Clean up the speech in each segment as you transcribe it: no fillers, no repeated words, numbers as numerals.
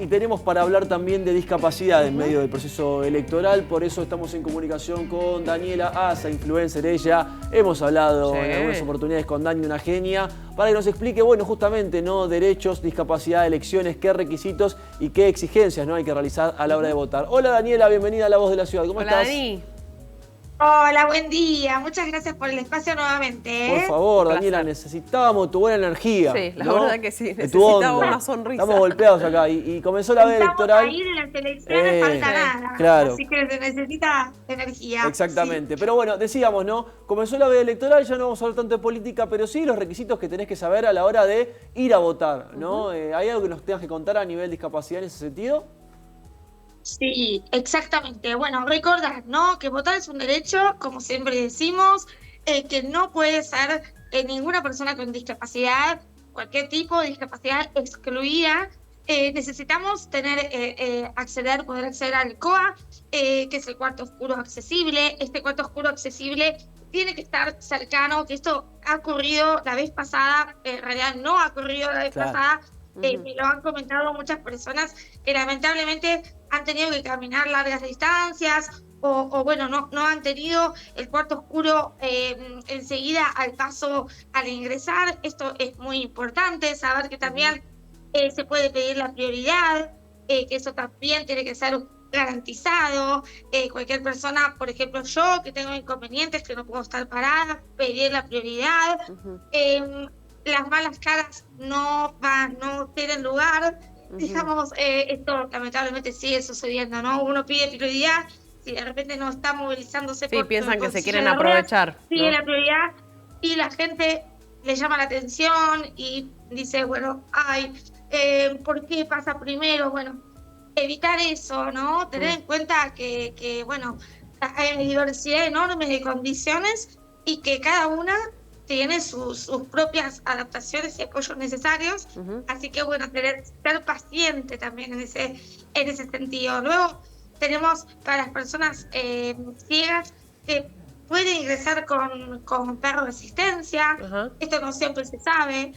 Y tenemos para hablar también de discapacidad en medio del proceso electoral, por eso estamos en comunicación con Daniela Asa, influencer ella. Hemos hablado en algunas oportunidades con Dani, una genia, para que nos explique, bueno, justamente, ¿no? Derechos, discapacidad, elecciones, qué requisitos y qué exigencias, ¿no? Hay que realizar a la hora de votar. Hola Daniela, bienvenida a La Voz de la Ciudad. ¿Cómo estás? Dani. Hola, buen día. Muchas gracias por el espacio nuevamente. Por favor, Daniela, necesitábamos tu buena energía. Sí, la ¿no? verdad que sí. Tu onda. Necesitaba una sonrisa. Estamos golpeados acá y comenzó la veda electoral. Ahí de las elecciones falta nada. Claro. Así que se necesita energía. Exactamente. Sí. Pero bueno, decíamos, ¿no? Comenzó la veda electoral, ya no vamos a hablar tanto de política, pero sí los requisitos que tenés que saber a la hora de ir a votar, ¿no? ¿Hay algo que nos tengas que contar a nivel discapacidad en ese sentido? Sí, exactamente. Bueno, recordar, ¿no? Que votar es un derecho, como siempre decimos, que no puede ser ninguna persona con discapacidad, cualquier tipo de discapacidad excluida. Necesitamos poder acceder al COA, que es el cuarto oscuro accesible. Este cuarto oscuro accesible tiene que estar cercano, que esto ha ocurrido la vez pasada, en realidad no ha ocurrido la vez pasada. Me lo han comentado muchas personas que lamentablemente han tenido que caminar largas distancias o bueno, no han tenido el cuarto oscuro enseguida al paso al ingresar. Esto es muy importante, saber que también se puede pedir la prioridad, que eso también tiene que ser garantizado. Cualquier persona, por ejemplo yo, que tengo inconvenientes, que no puedo estar parada, pedir la prioridad. Las malas caras no tienen lugar. Digamos, esto lamentablemente sigue sucediendo, ¿no? Uno pide prioridad, si de repente no está movilizándose sí, piensan que se quieren ruedas, aprovechar, pide ¿no? la prioridad y la gente le llama la atención y dice, bueno, ¿por qué pasa primero? Bueno, evitar eso, ¿no? Tener en cuenta que bueno, hay una diversidad enorme de condiciones y que cada una tiene sus propias adaptaciones y apoyos necesarios, así que bueno, ser paciente también en ese sentido. Luego tenemos para las personas ciegas que pueden ingresar con perro de asistencia. Esto no siempre se sabe,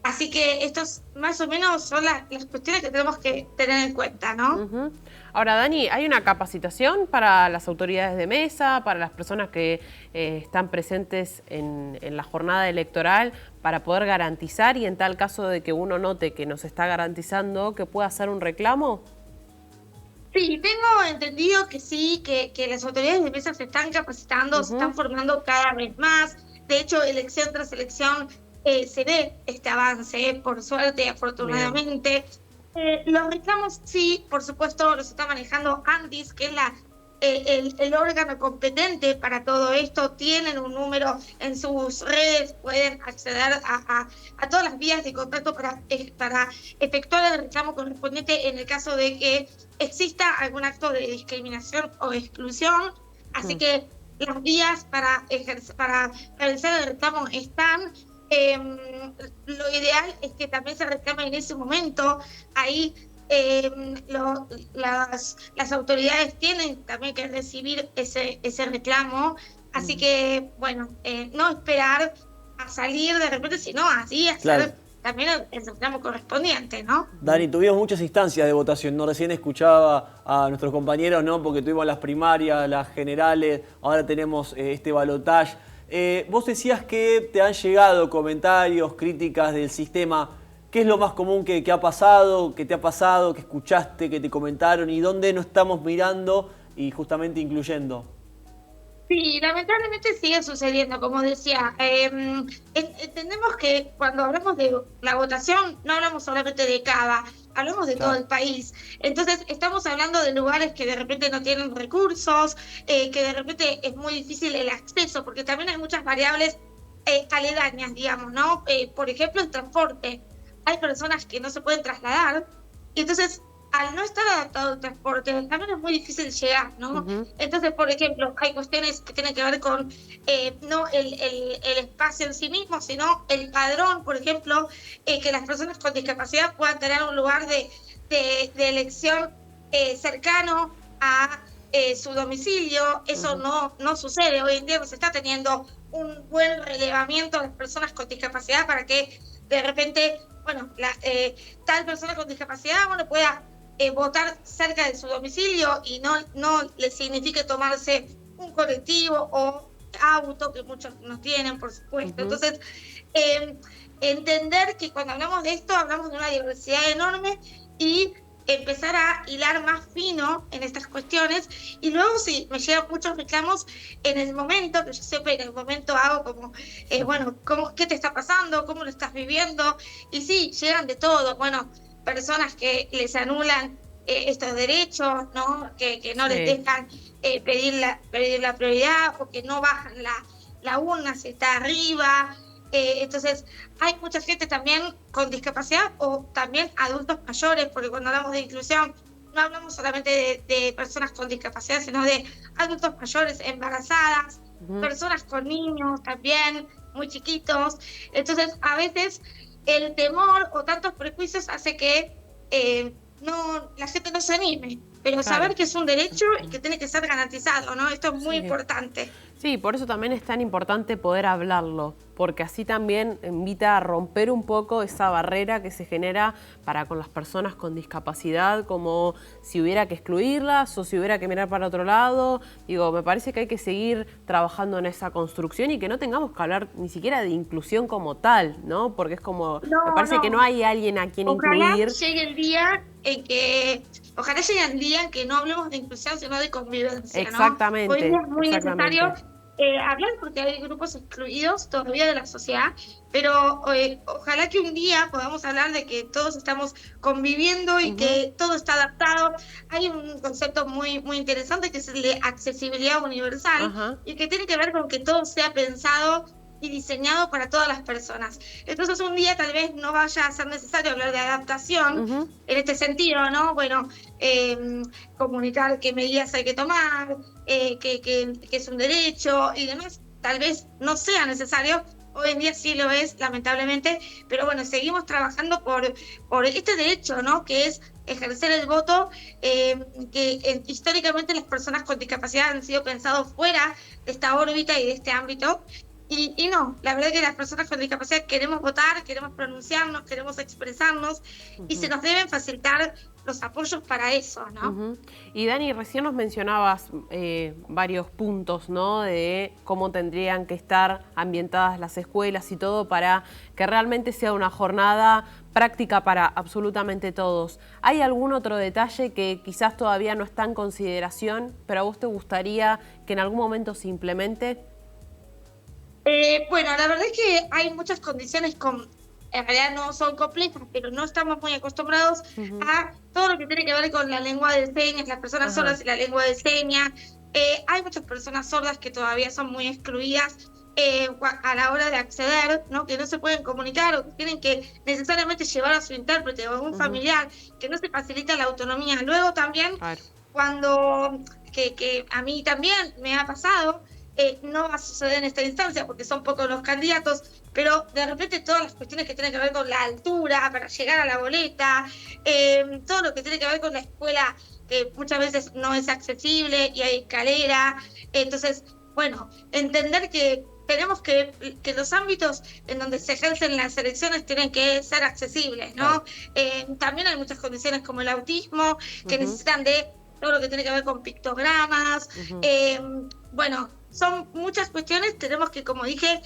así que estos más o menos son las cuestiones que tenemos que tener en cuenta, ¿no? Ahora, Dani, ¿hay una capacitación para las autoridades de mesa, para las personas que están presentes en la jornada electoral para poder garantizar y en tal caso de que uno note que nos está garantizando que pueda hacer un reclamo? Sí, tengo entendido que sí, que las autoridades de mesa se están capacitando, se están formando cada vez más. De hecho, elección tras elección se ve este avance, por suerte, afortunadamente. Los reclamos, sí, por supuesto, los está manejando ANDIS, que es el órgano competente para todo esto. Tienen un número en sus redes, pueden acceder a todas las vías de contacto para efectuar el reclamo correspondiente en el caso de que exista algún acto de discriminación o exclusión. Así que las vías para realizar el reclamo están. Lo ideal es que también se reclame en ese momento. Ahí las autoridades tienen también que recibir ese reclamo. Así que, bueno, no esperar a salir de repente, sino así hacer también el reclamo correspondiente, ¿no? Dani, tuvimos muchas instancias de votación, ¿no? Recién escuchaba a nuestros compañeros, ¿no? Porque tuvimos las primarias, las generales, ahora tenemos este balotaje. Vos decías que te han llegado comentarios, críticas del sistema. ¿Qué es lo más común que ha pasado, que te ha pasado, que escuchaste, que te comentaron y dónde no estamos mirando y justamente incluyendo? Sí, lamentablemente sigue sucediendo, como decía. Entendemos que cuando hablamos de la votación no hablamos solamente de Cava, hablamos de todo el país. Entonces estamos hablando de lugares que de repente no tienen recursos, que de repente es muy difícil el acceso, porque también hay muchas variables aledañas, digamos, ¿no? Por ejemplo, el transporte. Hay personas que no se pueden trasladar y entonces al no estar adaptado al transporte, también es muy difícil llegar, ¿no? Entonces, por ejemplo, hay cuestiones que tienen que ver con no el espacio en sí mismo, sino el padrón, por ejemplo, que las personas con discapacidad puedan tener un lugar de elección cercano a su domicilio. Eso no sucede. Hoy en día no se está teniendo un buen relevamiento de las personas con discapacidad para que de repente, bueno, tal persona con discapacidad, bueno, pueda votar cerca de su domicilio y no le signifique tomarse un colectivo o auto, que muchos no tienen, por supuesto. Entonces, entender que cuando hablamos de esto, hablamos de una diversidad enorme y empezar a hilar más fino en estas cuestiones. Y luego sí, me llegan muchos reclamos en el momento, que yo siempre en el momento hago como, bueno, ¿qué te está pasando? ¿Cómo lo estás viviendo? Y sí, llegan de todo, bueno, personas que les anulan estos derechos, ¿no? Que no les dejan pedir la prioridad, o que no bajan la urna si está arriba. Entonces, hay mucha gente también con discapacidad, o también adultos mayores, porque cuando hablamos de inclusión no hablamos solamente de personas con discapacidad, sino de adultos mayores, embarazadas, personas con niños también, muy chiquitos. Entonces, a veces el temor o tantos prejuicios hace que la gente no se anime, pero saber que es un derecho y que tiene que ser garantizado, ¿no? Esto es muy importante. Sí, por eso también es tan importante poder hablarlo, porque así también invita a romper un poco esa barrera que se genera para con las personas con discapacidad, como si hubiera que excluirlas o si hubiera que mirar para otro lado. Digo, me parece que hay que seguir trabajando en esa construcción y que no tengamos que hablar ni siquiera de inclusión como tal, ¿no? Porque es como, me parece que no hay alguien a quien incluir. Ojalá llegue el día en que no hablemos de inclusión, sino de convivencia, ¿no? Exactamente. Hoy día es muy necesario hablar, porque hay grupos excluidos todavía de la sociedad, pero ojalá que un día podamos hablar de que todos estamos conviviendo y que todo está adaptado. Hay un concepto muy, muy interesante que es el de accesibilidad universal y que tiene que ver con que todo sea pensado y diseñado para todas las personas. Entonces un día tal vez no vaya a ser necesario hablar de adaptación en este sentido, ¿no? Bueno, comunicar qué medidas hay que tomar, que es un derecho y demás. Tal vez no sea necesario, hoy en día sí lo es, lamentablemente, pero bueno, seguimos trabajando por este derecho, ¿no? Que es ejercer el voto, que históricamente las personas con discapacidad han sido pensados fuera de esta órbita y de este ámbito. Y no, la verdad es que las personas con discapacidad queremos votar, queremos pronunciarnos, queremos expresarnos y se nos deben facilitar los apoyos para eso, ¿no? Y Dani, recién nos mencionabas varios puntos, ¿no? De cómo tendrían que estar ambientadas las escuelas y todo para que realmente sea una jornada práctica para absolutamente todos. ¿Hay algún otro detalle que quizás todavía no está en consideración, pero a vos te gustaría que en algún momento se implemente? Bueno, la verdad es que hay muchas condiciones en realidad no son complejas, pero no estamos muy acostumbrados a todo lo que tiene que ver con la lengua de señas, las personas sordas y la lengua de señas. Hay muchas personas sordas que todavía son muy excluidas a la hora de acceder, ¿no? Que no se pueden comunicar, o que tienen que necesariamente llevar a su intérprete o a un familiar, que no se facilita la autonomía. Luego también, cuando que a mí también me ha pasado, no va a suceder en esta instancia porque son pocos los candidatos, pero de repente todas las cuestiones que tienen que ver con la altura para llegar a la boleta, todo lo que tiene que ver con la escuela, que muchas veces no es accesible y hay escalera. Entonces, bueno, entender que tenemos que los ámbitos en donde se ejercen las elecciones tienen que ser accesibles, ¿no? También hay muchas condiciones como el autismo que necesitan de todo lo que tiene que ver con pictogramas. Bueno, son muchas cuestiones, tenemos que, como dije,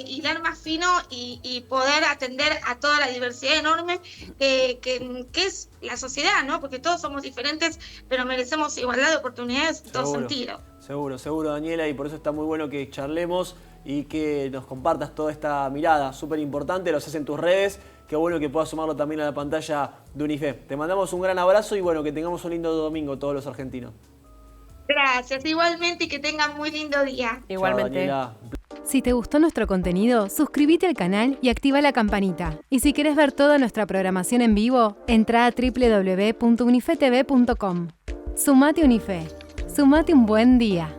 hilar más fino y poder atender a toda la diversidad enorme que es la sociedad, ¿no? Porque todos somos diferentes, pero merecemos igualdad de oportunidades en todo sentido. Seguro, Daniela, y por eso está muy bueno que charlemos y que nos compartas toda esta mirada súper importante, lo haces en tus redes. Qué bueno que puedas sumarlo también a la pantalla de Unife. Te mandamos un gran abrazo y bueno, que tengamos un lindo domingo todos los argentinos. Gracias, igualmente, y que tengan muy lindo día. Igualmente. Chao, si te gustó nuestro contenido, suscríbete al canal y activa la campanita. Y si querés ver toda nuestra programación en vivo, entra a www.unifetv.com. Sumate Unife. Sumate un buen día.